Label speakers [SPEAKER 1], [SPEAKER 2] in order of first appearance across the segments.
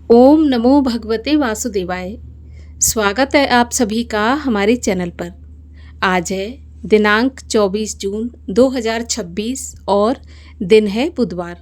[SPEAKER 1] ओम नमो भगवते वासुदेवाय। स्वागत है आप सभी का हमारे चैनल पर। आज है दिनांक 24 जून 2026 और दिन है बुधवार।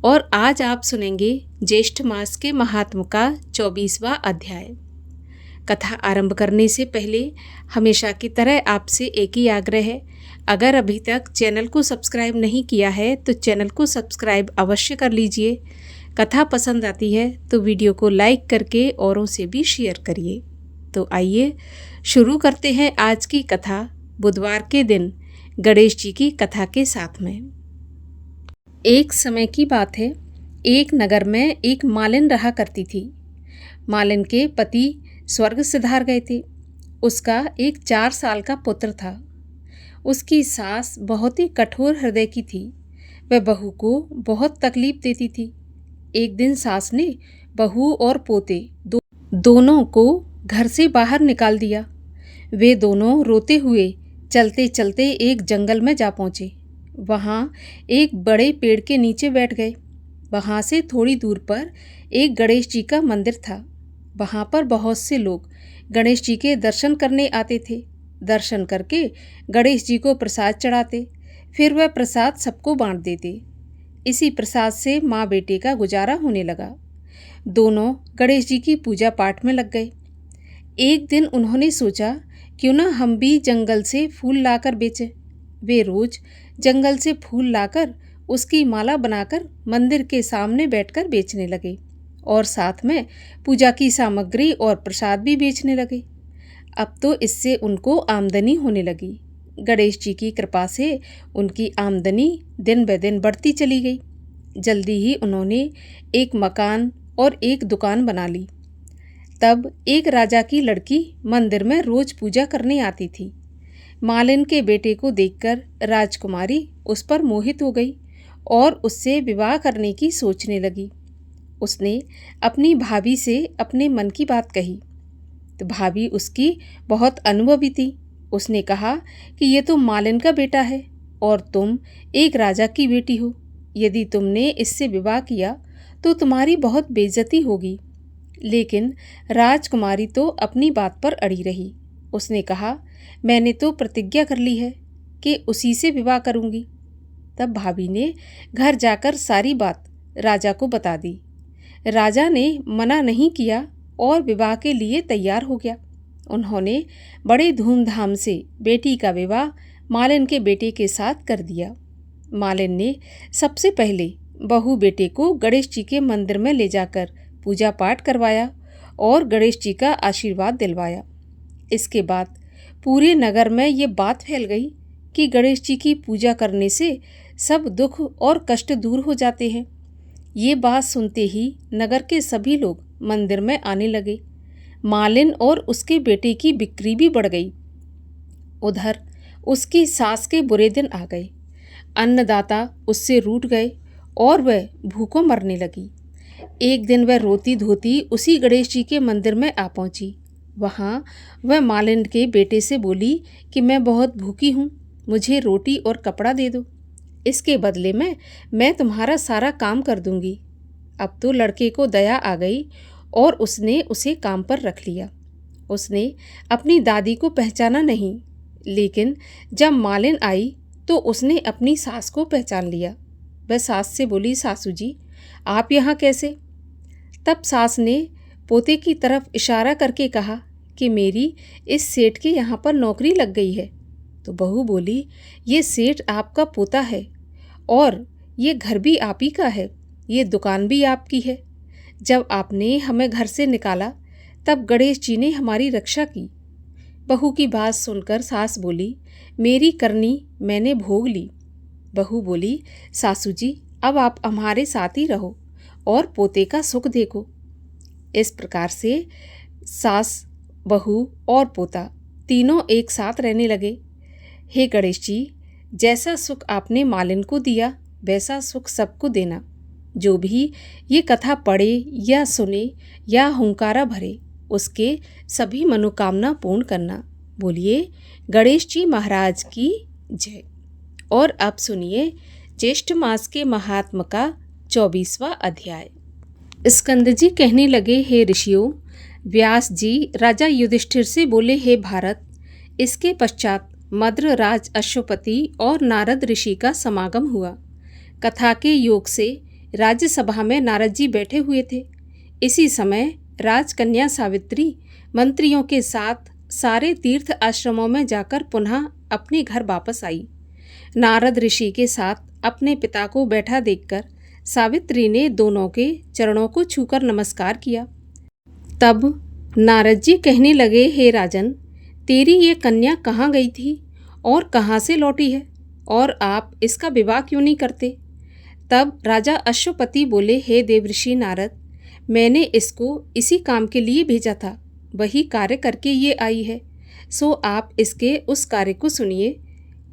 [SPEAKER 1] और आज आप सुनेंगे ज्येष्ठ मास के महात्म का 24वां अध्याय। कथा आरंभ करने से पहले हमेशा की तरह आपसे एक ही आग्रह है, अगर अभी तक चैनल को सब्सक्राइब नहीं किया है तो चैनल को सब्सक्राइब अवश्य कर लीजिए। कथा पसंद आती है तो वीडियो को लाइक करके औरों से भी शेयर करिए। तो आइए शुरू करते हैं आज की कथा बुधवार के दिन गणेश जी की कथा के साथ में। एक समय की बात है, एक नगर में एक मालिन रहा करती थी। मालिन के पति स्वर्ग सिधार गए थे। उसका एक 4 साल का पुत्र था। उसकी सास बहुत ही कठोर हृदय की थी। वह बहू को बहुत तकलीफ देती थी। एक दिन सास ने बहू और पोते दोनों को घर से बाहर निकाल दिया। वे दोनों रोते हुए चलते चलते एक जंगल में जा पहुँचे। वहाँ एक बड़े पेड़ के नीचे बैठ गए। वहाँ से थोड़ी दूर पर एक गणेश जी का मंदिर था। वहाँ पर बहुत से लोग गणेश जी के दर्शन करने आते थे। दर्शन करके गणेश जी को प्रसाद चढ़ाते, फिर वह प्रसाद सबको बांट देते। इसी प्रसाद से माँ बेटे का गुजारा होने लगा। दोनों गणेश जी की पूजा पाठ में लग गए। एक दिन उन्होंने सोचा, क्यों ना हम भी जंगल से फूल लाकर बेचें। वे रोज जंगल से फूल लाकर उसकी माला बनाकर मंदिर के सामने बैठकर बेचने लगे और साथ में पूजा की सामग्री और प्रसाद भी बेचने लगे। अब तो इससे उनको आमदनी होने लगी। गणेश जी की कृपा से उनकी आमदनी दिन ब दिन बढ़ती चली गई। जल्दी ही उन्होंने एक मकान और एक दुकान बना ली। तब एक राजा की लड़की मंदिर में रोज पूजा करने आती थी। मालिन के बेटे को देखकर राजकुमारी उस पर मोहित हो गई और उससे विवाह करने की सोचने लगी। उसने अपनी भाभी से अपने मन की बात कही तो भाभी उसकी बहुत अनुभवी थी। उसने कहा कि ये तो मालिन का बेटा है और तुम एक राजा की बेटी हो। यदि तुमने इससे विवाह किया तो तुम्हारी बहुत बेइज्जती होगी। लेकिन राजकुमारी तो अपनी बात पर अड़ी रही। उसने कहा, मैंने तो प्रतिज्ञा कर ली है कि उसी से विवाह करूंगी। तब भाभी ने घर जाकर सारी बात राजा को बता दी। राजा ने मना नहीं किया और विवाह के लिए तैयार हो गया। उन्होंने बड़े धूमधाम से बेटी का विवाह मालिन के बेटे के साथ कर दिया। मालिन ने सबसे पहले बहू बेटे को गणेश जी के मंदिर में ले जाकर पूजा पाठ करवाया और गणेश जी का आशीर्वाद दिलवाया। इसके बाद पूरे नगर में ये बात फैल गई कि गणेश जी की पूजा करने से सब दुख और कष्ट दूर हो जाते हैं। ये बात सुनते ही नगर के सभी लोग मंदिर में आने लगे। मालिन और उसके बेटे की बिक्री भी बढ़ गई। उधर उसकी सास के बुरे दिन आ गए। अन्नदाता उससे रूठ गए और वह भूखों मरने लगी। एक दिन वह रोती धोती उसी गणेश जी के मंदिर में आ पहुंची। वहाँ वह मालिन के बेटे से बोली कि मैं बहुत भूखी हूँ, मुझे रोटी और कपड़ा दे दो। इसके बदले में मैं तुम्हारा सारा काम कर दूंगी। अब तो लड़के को दया आ गई और उसने उसे काम पर रख लिया। उसने अपनी दादी को पहचाना नहीं, लेकिन जब मालिन आई तो उसने अपनी सास को पहचान लिया। वह सास से बोली, सासू जी आप यहाँ कैसे? तब सास ने पोते की तरफ इशारा करके कहा कि मेरी इस सेठ के यहाँ पर नौकरी लग गई है। तो बहू बोली, ये सेठ आपका पोता है और ये घर भी आप ही का है, ये दुकान भी आपकी है। जब आपने हमें घर से निकाला तब गणेश जी ने हमारी रक्षा की। बहू की बात सुनकर सास बोली, मेरी करनी मैंने भोग ली। बहू बोली, सासू जी अब आप हमारे साथ ही रहो और पोते का सुख देखो। इस प्रकार से सास, बहू और पोता तीनों एक साथ रहने लगे। हे गणेश जी, जैसा सुख आपने मालिन को दिया वैसा सुख सबको देना। जो भी ये कथा पढ़े या सुने या हुंकारा भरे उसके सभी मनोकामना पूर्ण करना। बोलिए गणेश जी महाराज की जय। और अब सुनिए ज्येष्ठ मास के महात्म का 24वां अध्याय। स्कंद जी कहने लगे, हे ऋषियों। व्यास जी राजा युधिष्ठिर से बोले, हे भारत। इसके पश्चात मद्र राज अश्वपति और नारद ऋषि का समागम हुआ। कथा के योग से राज्यसभा में नारद जी बैठे हुए थे। इसी समय राजकन्या सावित्री मंत्रियों के साथ सारे तीर्थ आश्रमों में जाकर पुनः अपने घर वापस आई। नारद ऋषि के साथ अपने पिता को बैठा देखकर सावित्री ने दोनों के चरणों को छूकर नमस्कार किया। तब नारद जी कहने लगे, हे राजन, तेरी ये कन्या कहाँ गई थी और कहाँ से लौटी है, और आप इसका विवाह क्यों नहीं करते? तब राजा अश्वपति बोले, हे देवऋषि नारद, मैंने इसको इसी काम के लिए भेजा था, वही कार्य करके ये आई है, सो आप इसके उस कार्य को सुनिए।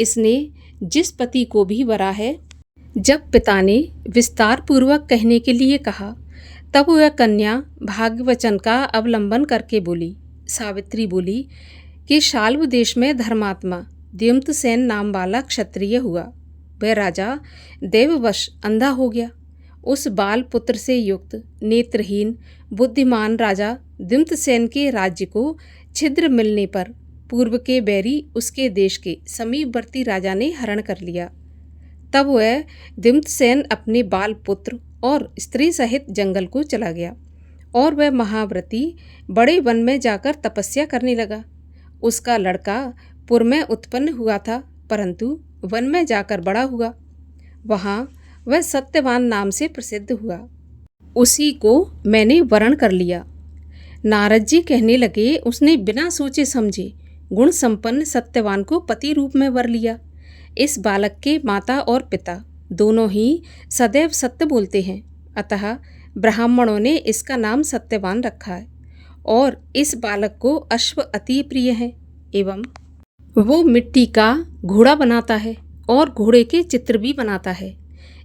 [SPEAKER 1] इसने जिस पति को भी वरा है, जब पिता ने विस्तार पूर्वक कहने के लिए कहा, तब वह कन्या भाग्यवचन का अवलंबन करके बोली। सावित्री बोली कि शाल्व देश में धर्मात्मा द्युम्नसेन नाम वाला क्षत्रिय हुआ। वह राजा देववश अंधा हो गया। उस बाल पुत्र से युक्त नेत्रहीन बुद्धिमान राजा द्युम्नसेन के राज्य को छिद्र मिलने पर पूर्व के बैरी उसके देश के समीपवर्ती राजा ने हरण कर लिया। तब वह द्युम्नसेन अपने बाल पुत्र और स्त्री सहित जंगल को चला गया और वह महाव्रती बड़े वन में जाकर तपस्या करने लगा। उसका लड़का पुर में उत्पन्न हुआ था, परंतु वन में जाकर बड़ा हुआ। वहाँ वह सत्यवान नाम से प्रसिद्ध हुआ। उसी को मैंने वरण कर लिया। नारद जी कहने लगे, उसने बिना सोचे समझे गुण संपन्न सत्यवान को पति रूप में वर लिया। इस बालक के माता और पिता दोनों ही सदैव सत्य बोलते हैं, अतः ब्राह्मणों ने इसका नाम सत्यवान रखा है। और इस बालक को अश्व अति प्रिय है, एवं वो मिट्टी का घोड़ा बनाता है और घोड़े के चित्र भी बनाता है,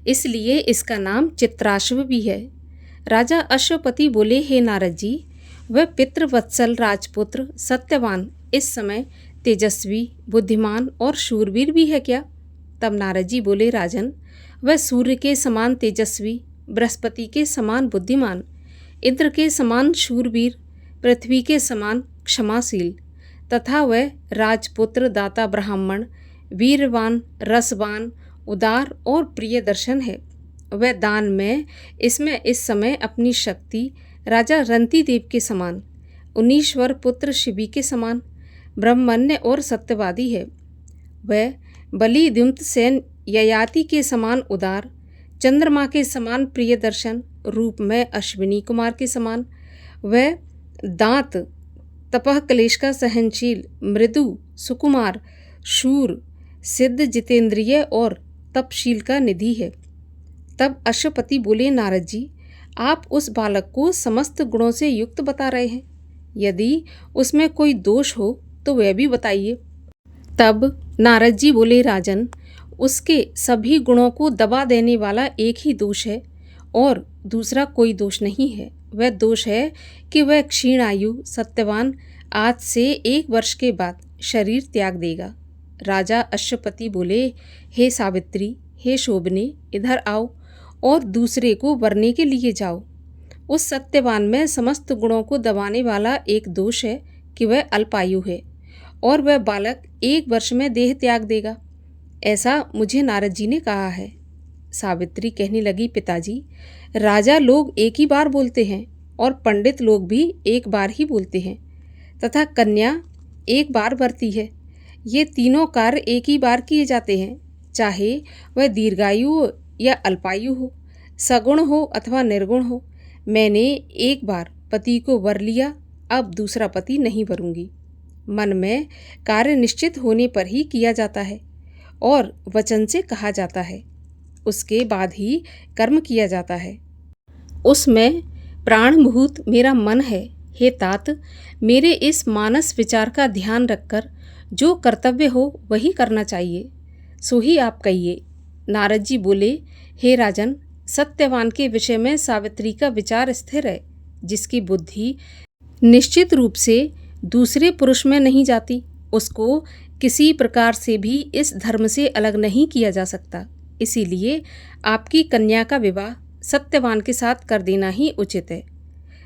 [SPEAKER 1] इसलिए इसका नाम चित्राश्व भी है। राजा अश्वपति बोले, हे नारद जी, वह पितृवत्सल राजपुत्र सत्यवान इस समय तेजस्वी, बुद्धिमान और शूरवीर भी है क्या? तब नारद जी बोले, राजन, वह सूर्य के समान तेजस्वी, बृहस्पति के समान बुद्धिमान, इंद्र के समान शूरवीर, पृथ्वी के समान क्षमाशील तथा वह राजपुत्र, दाता, ब्राह्मण, वीरवान, रसवान, उदार और प्रिय दर्शन है। वह दान में इसमें इस समय अपनी शक्ति राजा रंती देव के समान, उनीश्वर पुत्र शिवी के समान ब्रह्मण्य और सत्यवादी है। वह बलि द्युम्नसेन ययाति के समान उदार, चंद्रमा के समान प्रिय दर्शन, रूप में अश्विनी कुमार के समान। वह दांत तपह क्लेश का सहनशील, मृदु, सुकुमार, शूर, सिद्ध, जितेंद्रिय और तपशील का निधि है। तब अश्वपति बोले, नारद जी, आप उस बालक को समस्त गुणों से युक्त बता रहे हैं, यदि उसमें कोई दोष हो तो वह भी बताइए। तब नारद जी बोले, राजन, उसके सभी गुणों को दबा देने वाला एक ही दोष है और दूसरा कोई दोष नहीं है। वह दोष है कि वह क्षीण आयु सत्यवान आज से 1 वर्ष के बाद शरीर त्याग देगा। राजा अश्वपति बोले, हे सावित्री, हे शोभने, इधर आओ और दूसरे को वरने के लिए जाओ। उस सत्यवान में समस्त गुणों को दबाने वाला एक दोष है कि वह अल्पायु है और वह बालक 1 वर्ष में देह त्याग देगा, ऐसा मुझे नारद जी ने कहा है। सावित्री कहने लगी, पिताजी, राजा लोग एक ही बार बोलते हैं और पंडित लोग भी एक बार ही बोलते हैं तथा कन्या एक बार वरती है। ये तीनों कार्य एक ही बार किए जाते हैं, चाहे वह दीर्घायु हो या अल्पायु हो, सगुण हो अथवा निर्गुण हो। मैंने एक बार पति को वर लिया, अब दूसरा पति नहीं वरूंगी। मन में कार्य निश्चित होने पर ही किया जाता है और वचन से कहा जाता है, उसके बाद ही कर्म किया जाता है। उसमें प्राणभूत मेरा मन है। हे तात, मेरे इस मानस विचार का ध्यान रखकर जो कर्तव्य हो वही करना चाहिए, सो ही आप कहिए। नारद जी बोले, हे राजन, सत्यवान के विषय में सावित्री का विचार स्थिर है, जिसकी बुद्धि निश्चित रूप से दूसरे पुरुष में नहीं जाती, उसको किसी प्रकार से भी इस धर्म से अलग नहीं किया जा सकता। इसीलिए आपकी कन्या का विवाह सत्यवान के साथ कर देना ही उचित है।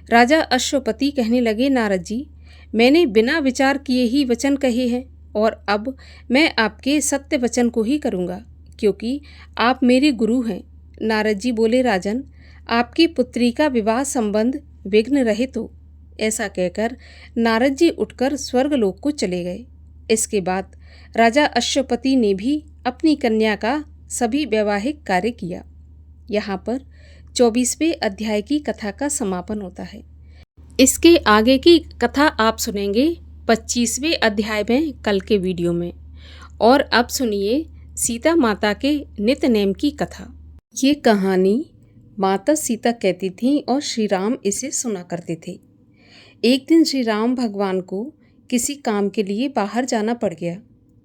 [SPEAKER 1] राजा अश्वपति कहने लगे, नारद जी, मैंने बिना विचार किए ही वचन कहे हैं और अब मैं आपके सत्य वचन को ही करूँगा, क्योंकि आप मेरे गुरु हैं। नारद जी बोले, राजन, आपकी पुत्री का विवाह संबंध विघ्न रहित हो। ऐसा कहकर नारद जी उठकर स्वर्गलोक को चले गए। इसके बाद राजा अश्वपति ने भी अपनी कन्या का सभी वैवाहिक कार्य किया। यहाँ पर 24वें अध्याय की कथा का समापन होता है। इसके आगे की कथा आप सुनेंगे 25वें अध्याय में कल के वीडियो में। और अब सुनिए सीता माता के नित्य नेम की कथा। ये कहानी माता सीता कहती थीं और श्री राम इसे सुना करते थे। एक दिन श्री राम भगवान को किसी काम के लिए बाहर जाना पड़ गया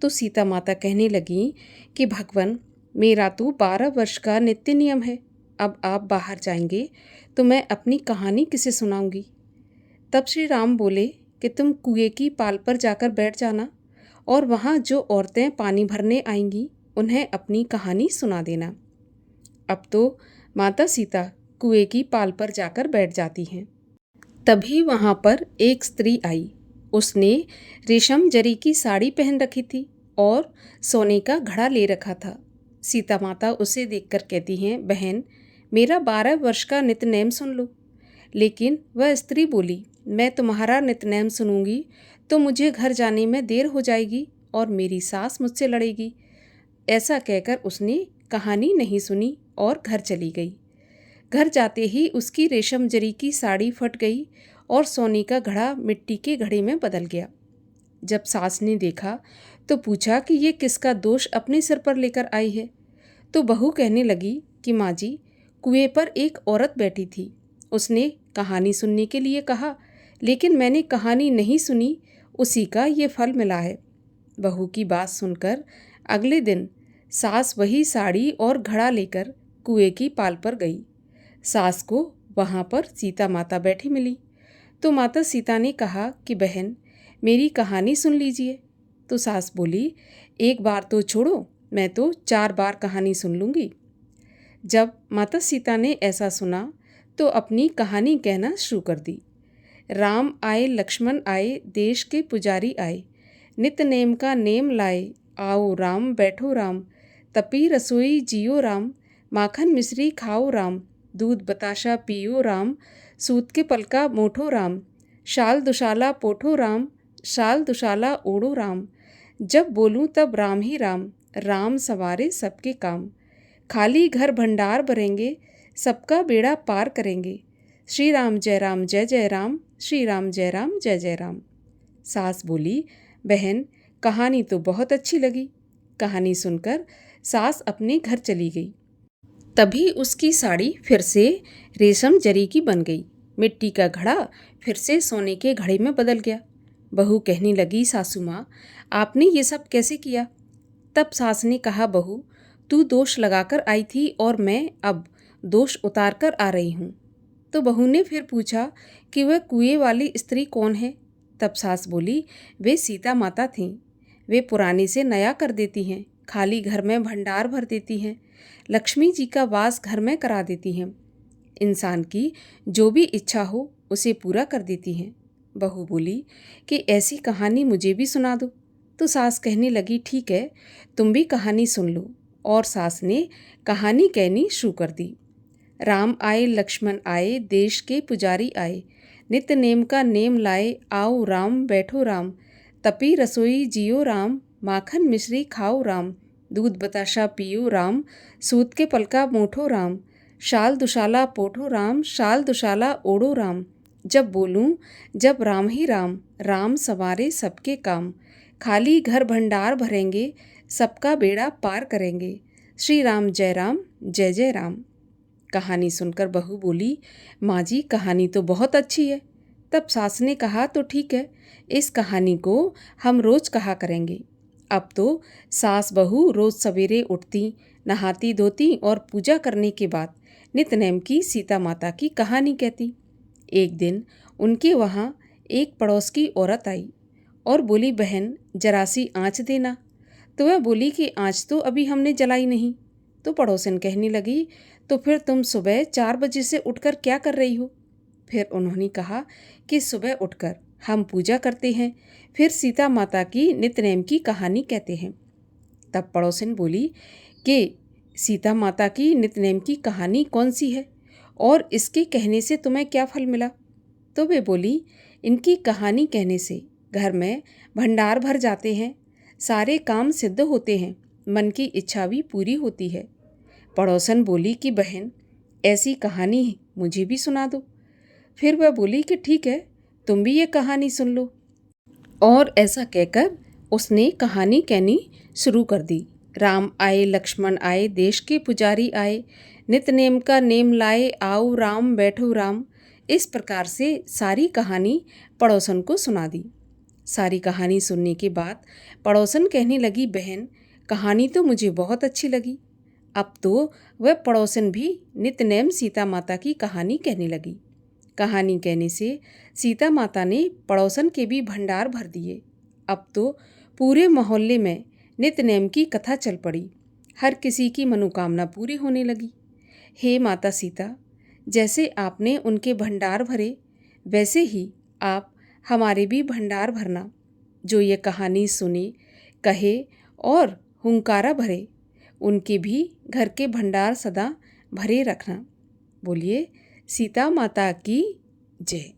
[SPEAKER 1] तो सीता माता कहने लगी कि भगवान, मेरा तो 12 वर्ष का नित्य नियम है, अब आप बाहर जाएंगे तो मैं अपनी कहानी किसे सुनाऊंगी। तब श्री राम बोले कि तुम कुएं की पाल पर जाकर बैठ जाना और वहाँ जो औरतें पानी भरने आएंगी उन्हें अपनी कहानी सुना देना। अब तो माता सीता कुएं की पाल पर जाकर बैठ जाती हैं। तभी वहाँ पर एक स्त्री आई। उसने रेशम जरी की साड़ी पहन रखी थी और सोने का घड़ा ले रखा था। सीता माता उसे देखकर कहती हैं, बहन, मेरा 12 वर्ष का नित्यनेम सुन लो। लेकिन वह स्त्री बोली, मैं तुम्हारा नित्यनेम सुनूंगी तो मुझे घर जाने में देर हो जाएगी और मेरी सास मुझसे लड़ेगी। ऐसा कहकर उसने कहानी नहीं सुनी और घर चली गई। घर जाते ही उसकी रेशम जरी की साड़ी फट गई और सोने का घड़ा मिट्टी के घड़े में बदल गया। जब सास ने देखा तो पूछा कि ये किसका दोष अपने सिर पर लेकर आई है। तो बहू कहने लगी कि माँ जी, कुएं पर एक औरत बैठी थी। उसने कहानी सुनने के लिए कहा, लेकिन मैंने कहानी नहीं सुनी, उसी का ये फल मिला है। बहू की बात सुनकर अगले दिन सास वही साड़ी और घड़ा लेकर कुएं की पाल पर गई। सास को वहाँ पर सीता माता बैठी मिली तो माता सीता ने कहा कि बहन, मेरी कहानी सुन लीजिए। तो सास बोली, एक बार तो छोड़ो, मैं तो 4 बार कहानी सुन लूँगी। जब माता सीता ने ऐसा सुना तो अपनी कहानी कहना शुरू कर दी। राम आए, लक्ष्मण आए, देश के पुजारी आए, नित्य नेम का नेम लाए, आओ राम बैठो राम, तपी रसोई जियो राम, माखन मिश्री खाओ राम, दूध बताशा पियो राम, सूत के पलका मोठो राम, शाल दुशाला पोठो राम, शाल दुशाला ओढ़ो राम, जब बोलूँ तब राम ही राम, राम सवारे सबके काम, खाली घर भंडार भरेंगे, सबका बेड़ा पार करेंगे, श्री राम जय राम जय जय राम, श्री राम जय राम जय जय राम। सास बोली, बहन, कहानी तो बहुत अच्छी लगी। कहानी सुनकर सास अपने घर चली गई। तभी उसकी साड़ी फिर से रेशम जरी की बन गई, मिट्टी का घड़ा फिर से सोने के घड़े में बदल गया। बहू कहने लगी, सासू माँ, आपने ये सब कैसे किया। तब सास ने कहा, बहू, तू दोष लगाकर आई थी और मैं अब दोष उतार कर आ रही हूँ। तो बहू ने फिर पूछा कि वह कुएं वाली स्त्री कौन है। तब सास बोली, वे सीता माता थीं। वे पुराने से नया कर देती हैं, खाली घर में भंडार भर देती हैं, लक्ष्मी जी का वास घर में करा देती हैं, इंसान की जो भी इच्छा हो उसे पूरा कर देती हैं। बहू बोली कि ऐसी कहानी मुझे भी सुना दो। तो सास कहने लगी, ठीक है, तुम भी कहानी सुन लो। और सास ने कहानी कहनी शुरू कर दी। राम आए, लक्ष्मण आए, देश के पुजारी आए, नित्य नेम का नेम लाए, आओ राम बैठो राम, तपी रसोई जियो राम, माखन मिश्री खाओ राम, दूध बताशा पियो राम, सूत के पलका मोठो राम, शाल दुशाला पोठो राम, शाल दुशाला ओढ़ो राम, जब बोलूँ जब राम ही राम, राम सवारे सबके काम, खाली घर भंडार भरेंगे, सबका बेड़ा पार करेंगे, श्री राम जय जय राम। कहानी सुनकर बहू बोली, माँ जी, कहानी तो बहुत अच्छी है। तब सास ने कहा, तो ठीक है, इस कहानी को हम रोज़ कहा करेंगे। अब तो सास बहू रोज़ सवेरे उठती, नहाती धोती और पूजा करने के बाद नित्यनेम की सीता माता की कहानी कहती। एक दिन उनके वहाँ एक पड़ोस की औरत आई और बोली, बहन, जरा सी आँच देना। तो वह बोली कि आँच तो अभी हमने जलाई नहीं। तो पड़ोसन कहने लगी, तो फिर तुम सुबह 4 बजे से उठकर क्या कर रही हो? फिर उन्होंने कहा कि सुबह उठकर हम पूजा करते हैं, फिर सीता माता की नित्य-नेम की कहानी कहते हैं। तब पड़ोसिन बोली कि सीता माता की नित्य-नेम की कहानी कौन सी है और इसके कहने से तुम्हें क्या फल मिला? तो वे बोली, इनकी कहानी कहने से घर में भंडार भर जाते हैं, सारे काम सिद्ध होते हैं, मन की इच्छा भी पूरी होती है। पड़ोसन बोली कि बहन, ऐसी कहानी मुझे भी सुना दो। फिर वह बोली कि ठीक है, तुम भी ये कहानी सुन लो। और ऐसा कहकर उसने कहानी कहनी शुरू कर दी। राम आए, लक्ष्मण आए, देश के पुजारी आए, नित नेम का नेम लाए, आओ राम बैठो राम। इस प्रकार से सारी कहानी पड़ोसन को सुना दी। सारी कहानी सुनने के बाद पड़ोसन कहने लगी, बहन कहानी तो मुझे बहुत अच्छी लगी। अब तो वह पड़ोसन भी नित्य नेम सीता माता की कहानी कहने लगी। कहानी कहने से सीता माता ने पड़ोसन के भी भंडार भर दिए। अब तो पूरे मोहल्ले में नित्य नेम की कथा चल पड़ी। हर किसी की मनोकामना पूरी होने लगी। हे माता सीता, जैसे आपने उनके भंडार भरे, वैसे ही आप हमारे भी भंडार भरना। जो ये कहानी सुने, कहे और हुंकारा भरे, उनके भी घर के भंडार सदा भरे रखना। बोलिए सीता माता की जय।